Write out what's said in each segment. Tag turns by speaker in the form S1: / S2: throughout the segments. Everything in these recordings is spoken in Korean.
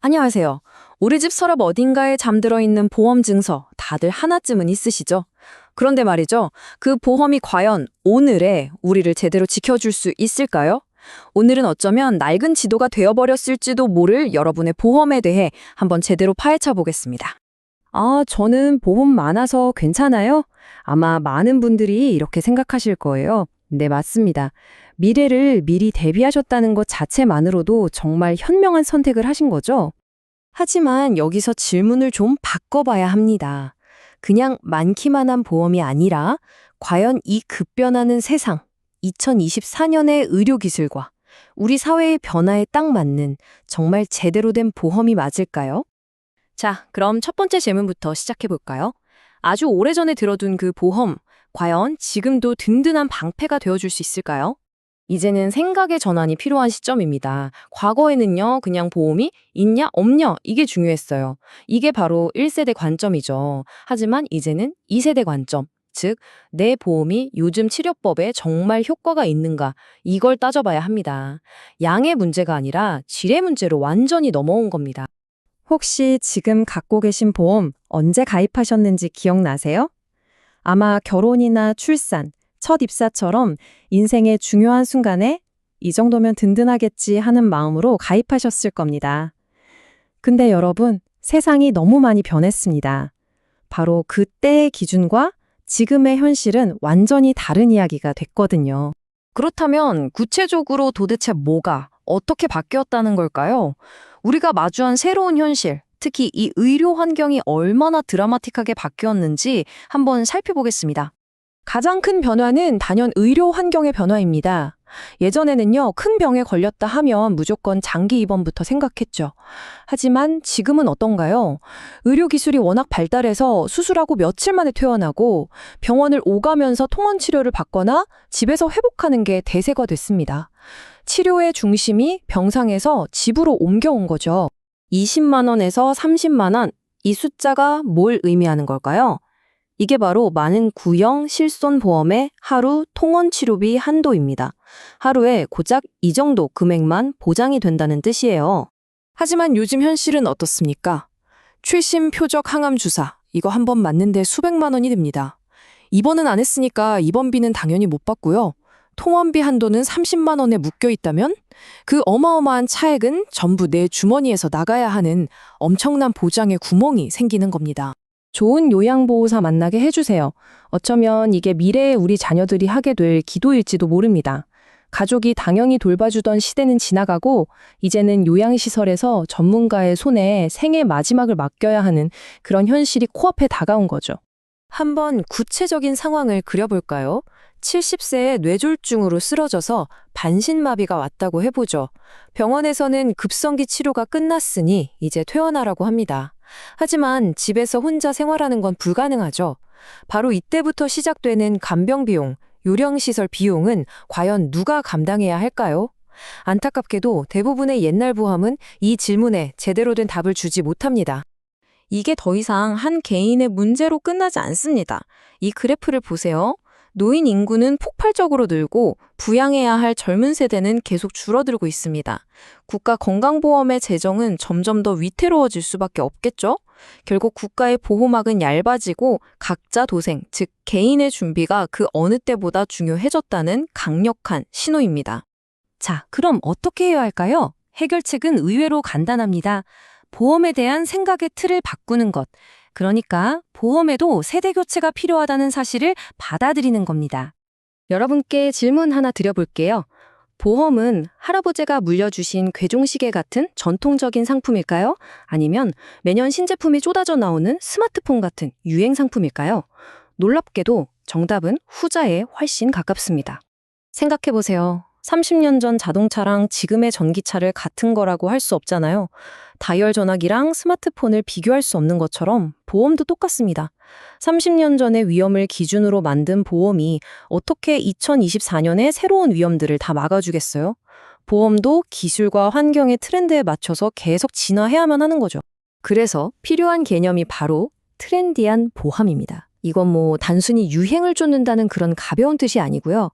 S1: 안녕하세요. 우리 집 서랍 어딘가에 잠들어 있는 보험 증서 다들 하나쯤은 있으시죠? 그런데 말이죠. 그 보험이 과연 오늘에 우리를 제대로 지켜줄 수 있을까요? 오늘은 어쩌면 낡은 지도가 되어버렸을지도 모를 여러분의 보험에 대해 한번 제대로 파헤쳐 보겠습니다. 아, 저는 보험 많아서 괜찮아요? 아마 많은 분들이 이렇게 생각하실 거예요. 네, 맞습니다. 미래를 미리 대비하셨다는 것 자체만으로도 정말 현명한 선택을 하신 거죠? 하지만 여기서 질문을 좀 바꿔봐야 합니다. 그냥 많기만 한 보험이 아니라 과연 이 급변하는 세상, 2024년의 의료기술과 우리 사회의 변화에 딱 맞는 정말 제대로 된 보험이 맞을까요? 자, 그럼 첫 번째 질문부터 시작해 볼까요? 아주 오래전에 들어둔 그 보험, 과연 지금도 든든한 방패가 되어줄 수 있을까요? 이제는 생각의 전환이 필요한 시점입니다. 과거에는요, 그냥 보험이 있냐, 없냐, 이게 중요했어요. 이게 바로 1세대 관점이죠. 하지만 이제는 2세대 관점, 즉, 내 보험이 요즘 치료법에 정말 효과가 있는가, 이걸 따져봐야 합니다. 양의 문제가 아니라 질의 문제로 완전히 넘어온 겁니다. 혹시 지금 갖고 계신 보험 언제 가입하셨는지 기억나세요? 아마 결혼이나 출산, 첫 입사처럼 인생의 중요한 순간에 이 정도면 든든하겠지 하는 마음으로 가입하셨을 겁니다. 근데 여러분, 세상이 너무 많이 변했습니다. 바로 그때의 기준과 지금의 현실은 완전히 다른 이야기가 됐거든요. 그렇다면 구체적으로 도대체 뭐가 어떻게 바뀌었다는 걸까요? 우리가 마주한 새로운 현실, 특히 이 의료 환경이 얼마나 드라마틱하게 바뀌었는지 한번 살펴보겠습니다. 가장 큰 변화는 단연 의료 환경의 변화입니다. 예전에는요, 큰 병에 걸렸다 하면 무조건 장기 입원부터 생각했죠. 하지만 지금은 어떤가요? 의료 기술이 워낙 발달해서 수술하고 며칠 만에 퇴원하고 병원을 오가면서 통원 치료를 받거나 집에서 회복하는 게 대세가 됐습니다. 치료의 중심이 병상에서 집으로 옮겨온 거죠. 20만 원에서 30만 원, 이 숫자가 뭘 의미하는 걸까요? 이게 바로 많은 구형 실손 보험의 하루 통원 치료비 한도입니다. 하루에 고작 이 정도 금액만 보장이 된다는 뜻이에요. 하지만 요즘 현실은 어떻습니까? 최신 표적 항암 주사, 이거 한 번 맞는데 수백만 원이 듭니다. 입원은 안 했으니까 입원비는 당연히 못 받고요. 통원비 한도는 30만 원에 묶여 있다면 그 어마어마한 차액은 전부 내 주머니에서 나가야 하는 엄청난 보장의 구멍이 생기는 겁니다. 좋은 요양보호사 만나게 해주세요. 어쩌면 이게 미래에 우리 자녀들이 하게 될 기도일지도 모릅니다. 가족이 당연히 돌봐주던 시대는 지나가고 이제는 요양시설에서 전문가의 손에 생의 마지막을 맡겨야 하는 그런 현실이 코앞에 다가온 거죠. 한번 구체적인 상황을 그려볼까요? 70세에 뇌졸중으로 쓰러져서 반신마비가 왔다고 해보죠. 병원에서는 급성기 치료가 끝났으니 이제 퇴원하라고 합니다. 하지만 집에서 혼자 생활하는 건 불가능하죠. 바로 이때부터 시작되는 간병 비용, 요령시설 비용은 과연 누가 감당해야 할까요? 안타깝게도 대부분의 옛날 보험은 이 질문에 제대로 된 답을 주지 못합니다. 이게 더 이상 한 개인의 문제로 끝나지 않습니다. 이 그래프를 보세요. 노인 인구는 폭발적으로 늘고 부양해야 할 젊은 세대는 계속 줄어들고 있습니다. 국가 건강보험의 재정은 점점 더 위태로워질 수밖에 없겠죠? 결국 국가의 보호막은 얇아지고 각자 도생, 즉 개인의 준비가 그 어느 때보다 중요해졌다는 강력한 신호입니다. 자, 그럼 어떻게 해야 할까요? 해결책은 의외로 간단합니다. 보험에 대한 생각의 틀을 바꾸는 것. 그러니까 보험에도 세대 교체가 필요하다는 사실을 받아들이는 겁니다. 여러분께 질문 하나 드려볼게요. 보험은 할아버지가 물려주신 괴종시계 같은 전통적인 상품일까요? 아니면 매년 신제품이 쏟아져 나오는 스마트폰 같은 유행 상품일까요? 놀랍게도 정답은 후자에 훨씬 가깝습니다. 생각해보세요. 30년 전 자동차랑 지금의 전기차를 같은 거라고 할 수 없잖아요. 다이얼 전화기랑 스마트폰을 비교할 수 없는 것처럼 보험도 똑같습니다. 30년 전의 위험을 기준으로 만든 보험이 어떻게 2024년의 새로운 위험들을 다 막아주겠어요? 보험도 기술과 환경의 트렌드에 맞춰서 계속 진화해야만 하는 거죠. 그래서 필요한 개념이 바로 트렌디한 보험입니다. 이건 단순히 유행을 쫓는다는 그런 가벼운 뜻이 아니고요.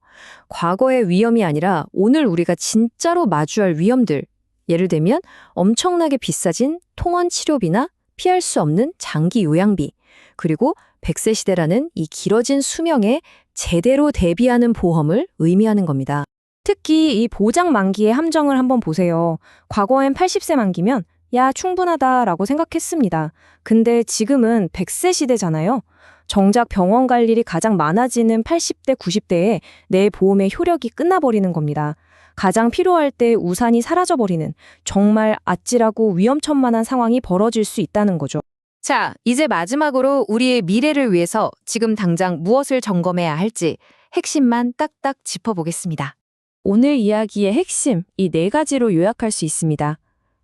S1: 과거의 위험이 아니라 오늘 우리가 진짜로 마주할 위험들, 예를 들면 엄청나게 비싸진 통원 치료비나 피할 수 없는 장기 요양비, 그리고 100세 시대라는 이 길어진 수명에 제대로 대비하는 보험을 의미하는 겁니다.
S2: 특히 이 보장 만기의 함정을 한번 보세요. 과거엔 80세 만기면 야, 충분하다라고 생각했습니다. 근데 지금은 100세 시대잖아요. 정작 병원 갈 일이 가장 많아지는 80대, 90대에 내 보험의 효력이 끝나버리는 겁니다. 가장 필요할 때 우산이 사라져버리는 정말 아찔하고 위험천만한 상황이 벌어질 수 있다는 거죠.
S1: 자, 이제 마지막으로 우리의 미래를 위해서 지금 당장 무엇을 점검해야 할지 핵심만 딱딱 짚어보겠습니다. 오늘 이야기의 핵심, 이 4가지로 요약할 수 있습니다.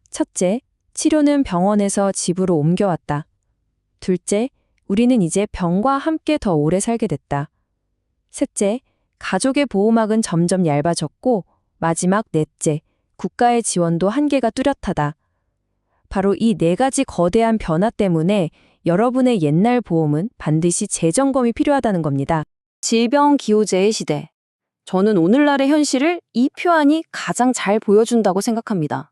S1: 첫째, 치료는 병원에서 집으로 옮겨왔다. 둘째, 우리는 이제 병과 함께 더 오래 살게 됐다. 셋째, 가족의 보호막은 점점 얇아졌고, 마지막 넷째, 국가의 지원도 한계가 뚜렷하다. 바로 이 4가지 거대한 변화 때문에 여러분의 옛날 보험은 반드시 재점검이 필요하다는 겁니다. 질병기호제의 시대. 저는 오늘날의 현실을 이 표현이 가장 잘 보여준다고 생각합니다.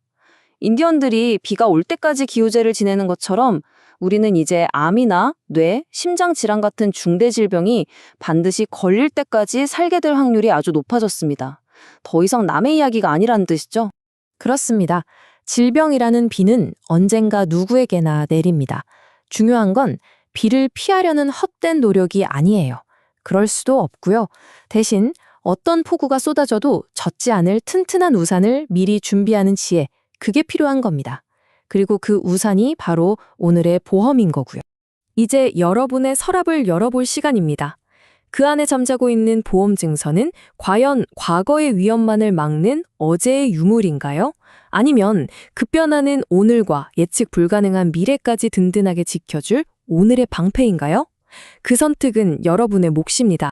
S1: 인디언들이 비가 올 때까지 기호제를 지내는 것처럼 우리는 이제 암이나 뇌, 심장 질환 같은 중대 질병이 반드시 걸릴 때까지 살게 될 확률이 아주 높아졌습니다. 더 이상 남의 이야기가 아니라는 뜻이죠? 그렇습니다. 질병이라는 비는 언젠가 누구에게나 내립니다. 중요한 건 비를 피하려는 헛된 노력이 아니에요. 그럴 수도 없고요. 대신 어떤 폭우가 쏟아져도 젖지 않을 튼튼한 우산을 미리 준비하는 지혜, 그게 필요한 겁니다. 그리고 그 우산이 바로 오늘의 보험인 거고요. 이제 여러분의 서랍을 열어볼 시간입니다. 그 안에 잠자고 있는 보험 증서는 과연 과거의 위험만을 막는 어제의 유물인가요? 아니면 급변하는 오늘과 예측 불가능한 미래까지 든든하게 지켜줄 오늘의 방패인가요? 그 선택은 여러분의 몫입니다.